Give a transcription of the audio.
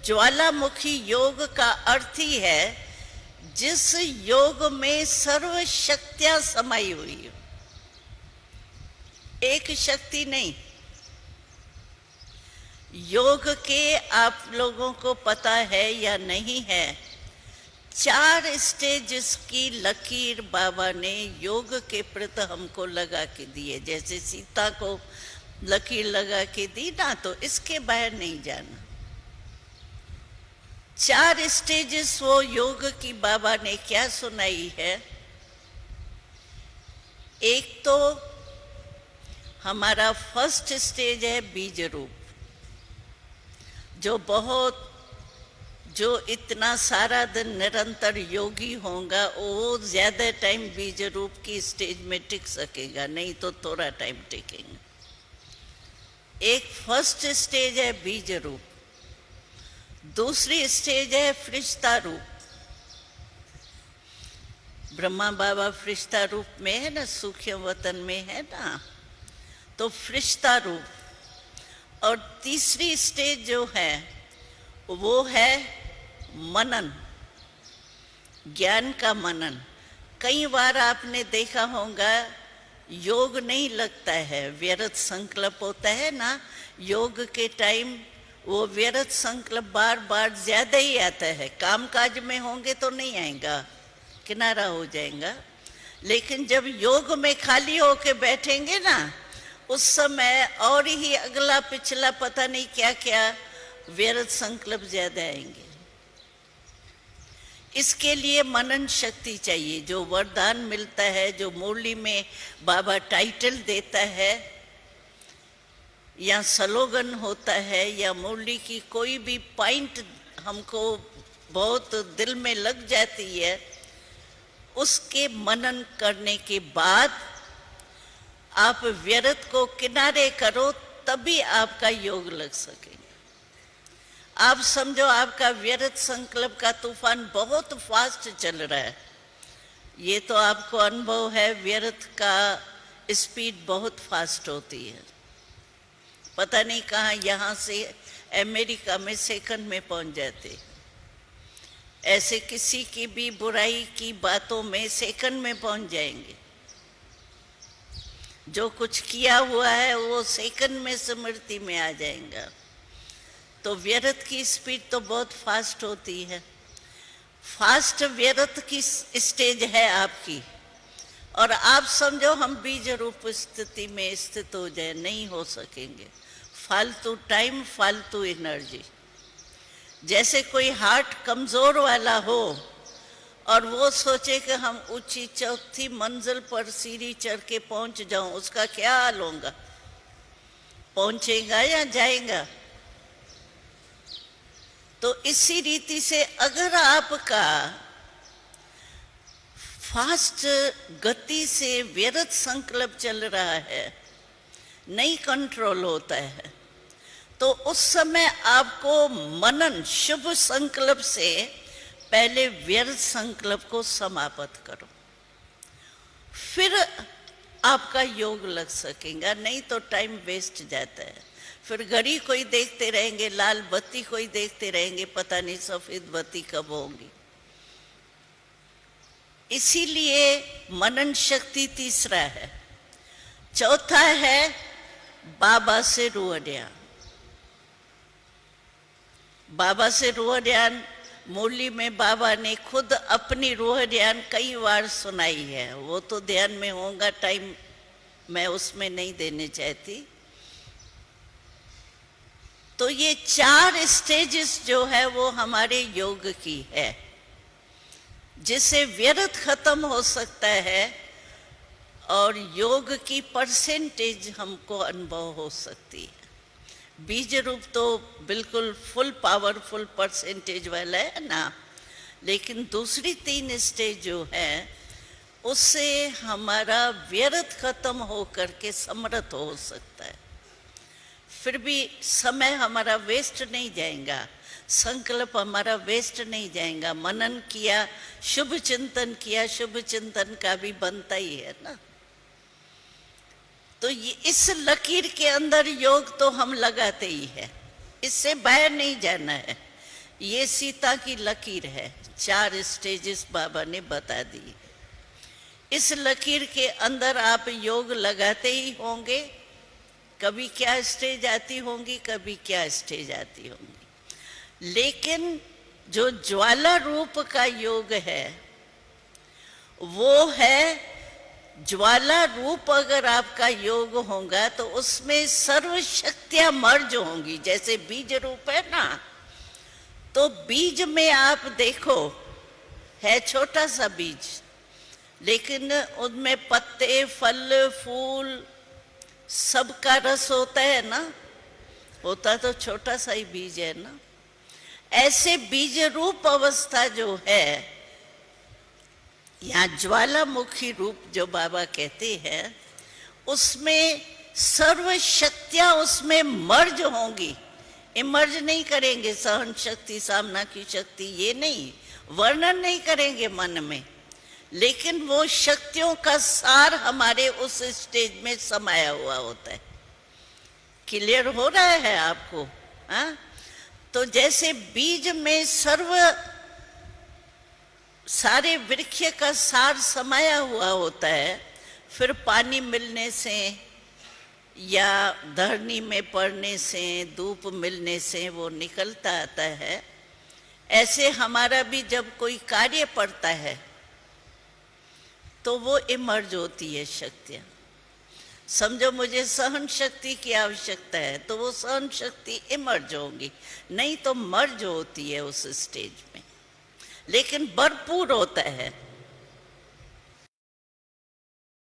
ज्वालामुखी योग का अर्थ ही है जिस योग में सर्व शक्तियां समाई हुई हो, एक शक्ति नहीं। योग के आप लोगों को पता है या नहीं है, 4 स्टेजेस की लकीर बाबा ने योग के प्रति हमको लगा के दिए। जैसे सीता को लकीर लगा के दी ना, तो इसके बाहर नहीं जाना। 4 स्टेजेस वो योग की बाबा ने क्या सुनाई है। एक तो हमारा फर्स्ट स्टेज है बीज रूप, जो इतना सारा दिन निरंतर योगी होगा वो ज्यादा टाइम बीज रूप की स्टेज में टिक सकेगा, नहीं तो थोड़ा टाइम टिकेगा। एक फर्स्ट स्टेज है बीज रूप, दूसरी स्टेज है फरिश्ता रूप। ब्रह्मा बाबा फरिश्ता रूप में है ना, सूक्ष्म वतन में है ना, तो फरिश्ता रूप। और तीसरी स्टेज जो है वो है मनन, ज्ञान का मनन। कई बार आपने देखा होगा योग नहीं लगता है, व्यर्थ संकल्प होता है ना योग के टाइम, वो व्यर्थ संकल्प बार बार ज्यादा ही आता है। काम काज में होंगे तो नहीं आएगा, किनारा हो जाएगा। लेकिन जब योग में खाली होके बैठेंगे ना, उस समय और ही अगला पिछला पता नहीं क्या क्या व्यर्थ संकल्प ज्यादा आएंगे। इसके लिए मनन शक्ति चाहिए। जो वरदान मिलता है, जो मुरली में बाबा टाइटल देता है, या स्लोगन होता है, या मुरली की कोई भी पॉइंट हमको बहुत दिल में लग जाती है, उसके मनन करने के बाद आप व्यर्थ को किनारे करो, तभी आपका योग लग सकेगा। आप समझो आपका व्यर्थ संकल्प का तूफान बहुत फास्ट चल रहा है, ये तो आपको अनुभव है। व्यर्थ का स्पीड बहुत फास्ट होती है, पता नहीं कहाँ, यहाँ से अमेरिका में सेकंड में पहुंच जाते। ऐसे किसी की भी बुराई की बातों में सेकंड में पहुंच जाएंगे। जो कुछ किया हुआ है वो सेकंड में स्मृति में आ जाएगा। तो व्यर्थ की स्पीड तो बहुत फास्ट होती है। फास्ट व्यर्थ की स्टेज है आपकी, और आप समझो हम बीज रूप स्थिति में स्थित हो जाए, नहीं हो सकेंगे। फालतू टाइम, फालतू एनर्जी। जैसे कोई हार्ट कमजोर वाला हो और वो सोचे कि हम ऊंची चौथी मंजिल पर सीढ़ी चढ़ के पहुंच जाऊं, उसका क्या हाल होगा? पहुंचेगा या जाएगा? तो इसी रीति से अगर आपका फास्ट गति से व्यर्थ संकल्प चल रहा है, नहीं कंट्रोल होता है, तो उस समय आपको मनन शुभ संकल्प से पहले व्यर्थ संकल्प को समाप्त करो, फिर आपका योग लग सकेगा। नहीं तो टाइम वेस्ट जाता है। फिर घड़ी कोई देखते रहेंगे, लाल बत्ती कोई देखते रहेंगे, पता नहीं सफेद बत्ती कब होगी। इसीलिए मनन शक्ति तीसरा है। चौथा है बाबा से रूह ध्यान। बाबा से रूह ध्यान मुरली में बाबा ने खुद अपनी रूह ध्यान कई बार सुनाई है। वो तो ध्यान में होगा, टाइम मैं उसमें नहीं देने चाहती। तो ये 4 स्टेजेस जो है वो हमारे योग की है, जिससे व्यर्थ खत्म हो सकता है और योग की परसेंटेज हमको अनुभव हो सकती है। बीज रूप तो बिल्कुल फुल पावरफुल परसेंटेज वाला है ना, लेकिन दूसरी 3 स्टेज जो है उससे हमारा व्यर्थ खत्म हो करके समर्थ हो सकता है। फिर भी समय हमारा वेस्ट नहीं जाएगा, संकल्प हमारा वेस्ट नहीं जाएगा। मनन किया, शुभ चिंतन किया, शुभ चिंतन का भी बनता ही है ना। तो ये इस लकीर के अंदर योग तो हम लगाते ही है, इससे बाहर नहीं जाना है। ये सीता की लकीर है। 4 स्टेजेस बाबा ने बता दी। इस लकीर के अंदर आप योग लगाते ही होंगे। कभी क्या स्टेज आती होंगी, कभी क्या स्टेज आती होंगी, लेकिन जो ज्वाला रूप का योग है वो है, ज्वाला रूप अगर आपका योग होगा तो उसमें सर्व शक्तियां मर्ज होंगी। जैसे बीज रूप है ना, तो बीज में आप देखो है छोटा सा बीज, लेकिन उनमें पत्ते, फल, फूल सबका रस होता है ना, होता तो छोटा सा ही बीज है ना। ऐसे बीज रूप अवस्था जो है, यहाँ ज्वालामुखी रूप जो बाबा कहते हैं, उसमें सर्व शक्तियां उसमें मर्ज होंगी। इमर्ज नहीं करेंगे, सहन शक्ति, सामना की शक्ति, ये नहीं वर्णन नहीं करेंगे मन में, लेकिन वो शक्तियों का सार हमारे उस स्टेज में समाया हुआ होता है। क्लियर हो रहा है आपको? हाँ, तो जैसे बीज में सारे वृक्ष का सार समाया हुआ होता है, फिर पानी मिलने से या धरनी में पड़ने से, धूप मिलने से वो निकलता आता है। ऐसे हमारा भी जब कोई कार्य पड़ता है तो वो इमर्ज होती है शक्तियां। समझो मुझे सहन शक्ति की आवश्यकता है तो वो सहन शक्ति इमर्ज होंगी, नहीं तो मर्ज होती है उस स्टेज में, लेकिन भरपूर होता है।